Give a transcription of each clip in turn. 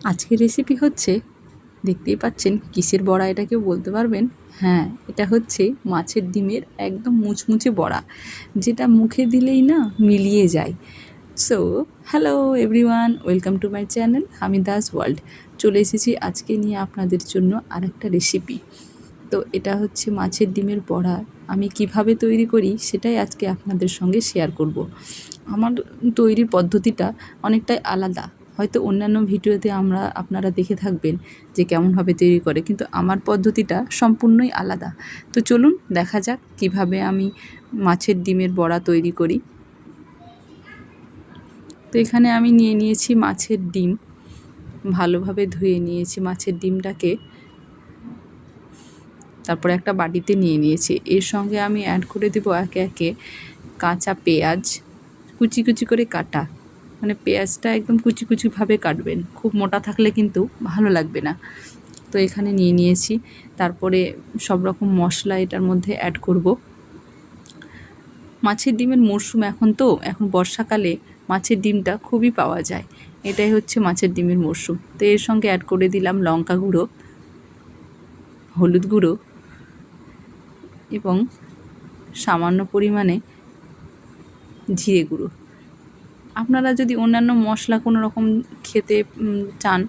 আজকের রেসিপি হচ্ছে, দেখতেই পাচ্ছেন কিসের বড়া, এটা কেউ বলতে পারবেন? হ্যাঁ, এটা হচ্ছে মাছের ডিমের একদম মুচমুচে বড়া, যেটা মুখে দিলেই না মিলিয়ে যায়। So hello everyone, welcome to my channel আমি দাস ওয়ার্ল্ড। চলে এসেছি আজকে নিয়ে আপনাদের জন্য আরেকটা রেসিপি। তো এটা হচ্ছে মাছের ডিমের বড়া। আমি কিভাবে তৈরি করি সেটাই আজকে আপনাদের সঙ্গে শেয়ার করব। আমার তৈরির পদ্ধতিটা অনেকটাই আলাদা। হয়তো অন্যান্য ভিডিওতে আপনারা দেখে থাকবেন যে কেমনভাবে তৈরি করে, কিন্তু আমার পদ্ধতিটা সম্পূর্ণই আলাদা। তো চলুন দেখা যাক কিভাবে আমি মাছের ডিমের বড়া তৈরি করি। তো এখানে আমি নিয়ে নিয়েছি মাছের ডিম, ভালোভাবে ধুয়ে নিয়েছি মাছের ডিমটাকে। তারপরে একটা বাটিতে নিয়ে নিয়েছি। এর সঙ্গে আমি অ্যাড করে দেবো একে একে কাঁচা পেঁয়াজ, কুচি কুচি করে কাটা। মানে পেঁয়াজটা একদম কুচি কুচিভাবে কাটবেন, খুব মোটা থাকলে কিন্তু ভালো লাগবে না। তো এখানে নিয়ে নিয়েছি। তারপরে সব রকম মশলা এটার মধ্যে অ্যাড করব। মাছের ডিমের মরশুম এখন বর্ষাকালে মাছের ডিমটা খুবই পাওয়া যায়। এটাই হচ্ছে মাছের ডিমের মরশুম। তো এর সঙ্গে অ্যাড করে দিলাম লঙ্কা গুঁড়ো, হলুদ গুঁড়ো এবং সামান্য পরিমাণে জিরে গুঁড়ো। আপনারা যদি অন্যান্য মশলা কোনো রকম খেতে চান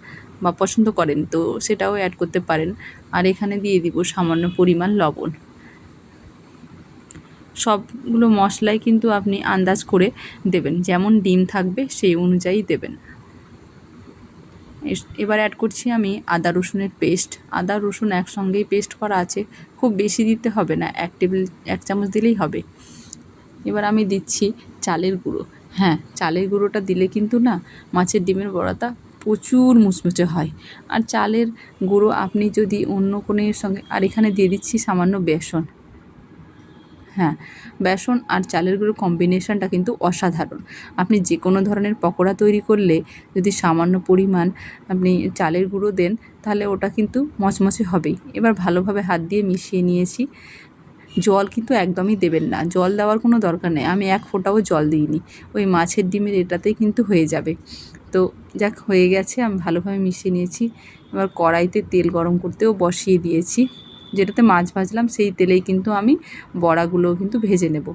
বা পছন্দ করেন তো সেটাও অ্যাড করতে পারেন। আর এখানে দিয়ে দিব সামান্য পরিমাণ লবণ। সবগুলো মশলাই কিন্তু আপনি আন্দাজ করে দেবেন, যেমন ডিম থাকবে সেই অনুযায়ী দেবেন। এবার অ্যাড করছি আমি আদা রসুনের পেস্ট। আদা রসুন একসঙ্গেই পেস্ট করা আছে, খুব বেশি দিতে হবে না, 1 চামচ দিলেই হবে। এবার আমি দিচ্ছি চালের গুঁড়ো। হ্যাঁ, চালের গুঁড়োটা দিলে কিন্তু না মাছের ডিমের বড়াটা প্রচুর মুচমুচে হয়। আর চালের গুঁড়ো আপনি যদি অন্য কোনো এর সঙ্গে, আর এখানে দিয়ে দিচ্ছি সামান্য বেসন। হ্যাঁ, বেসন আর চালের গুঁড়োর কম্বিনেশনটা কিন্তু অসাধারণ। আপনি যে কোনো ধরনের পকোড়া তৈরি করলে যদি সামান্য পরিমাণ আপনি চালের গুঁড়ো দেন তাহলে ওটা কিন্তু মচমচে হবেই। এবার ভালোভাবে হাত দিয়ে মিশিয়ে নিয়েছি। জল কিন্তু একদমই দেবেন না, জল দেওয়ার কোনো দরকার নেই। আমি এক ফোঁটাও জল দিইনি, ওই মাছের ডিমের এটাতেই কিন্তু হয়ে যাবে। তো যাক, হয়ে গেছে, আমি ভালোভাবে মিশিয়ে নিয়েছি। এবার কড়াইতে তেল গরম করতেও বসিয়ে দিয়েছি। যেটাতে মাছ ভাজলাম সেই তেলেই কিন্তু আমি বড়াগুলোও কিন্তু ভেজে নেব।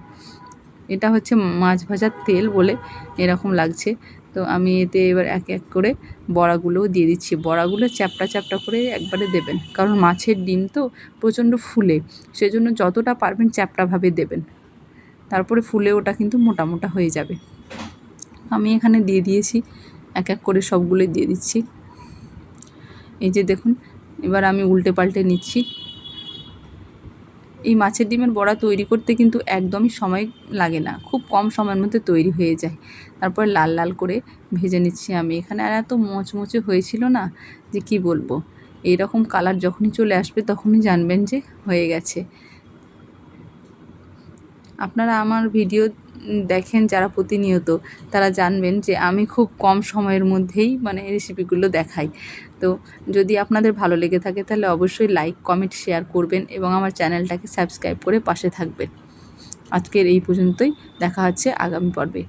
এটা হচ্ছে মাছ ভাজার তেল বলে এরকম লাগছে। তো আমি এতে এবার এক এক করে বড়াগুলোও দিয়ে দিচ্ছি। বড়াগুলো চ্যাপ্টা চ্যাপ্টা করে একবারে দেবেন, কারণ মাছের ডিম তো প্রচণ্ড ফুলে, সেজন্য যতটা পারবেন চ্যাপ্টাভাবে দেবেন। তারপরে ফুলে ওটা কিন্তু মোটা মোটা হয়ে যাবে। আমি এখানে দিয়ে দিয়েছি, এক এক করে সবগুলো দিয়ে দিচ্ছি। এই যে দেখুন, এবার আমি উল্টে পাল্টে নিচ্ছি। এই মাছের ডিমের বড়া তৈরি করতে কিন্তু একদমই সময় লাগে না, খুব কম সময়ের মধ্যে তৈরি হয়ে যায়। তারপরে লাল লাল করে ভেজে নিচ্ছি আমি এখানে। আর এত মচমচে হয়েছিল না যে কি বলবো। এইরকম কালার যখনই চলে আসবে তখনই জানবেন যে হয়ে গেছে। আপনারা আমার ভিডিও দেখেন যারা প্রতিনিয়ত, তারা জানবেন যে আমি খুব কম সময়ের মধ্যেই মানে রেসিপিগুলো দেখাই। তো যদি আপনাদের ভালো লেগে থাকে তাহলে অবশ্যই লাইক, কমেন্ট, শেয়ার করবেন এবং আমার চ্যানেলটাকে সাবস্ক্রাইব করে পাশে থাকবেন। আজকের এই পর্যন্তই, দেখা হচ্ছে আগামী পর্বে।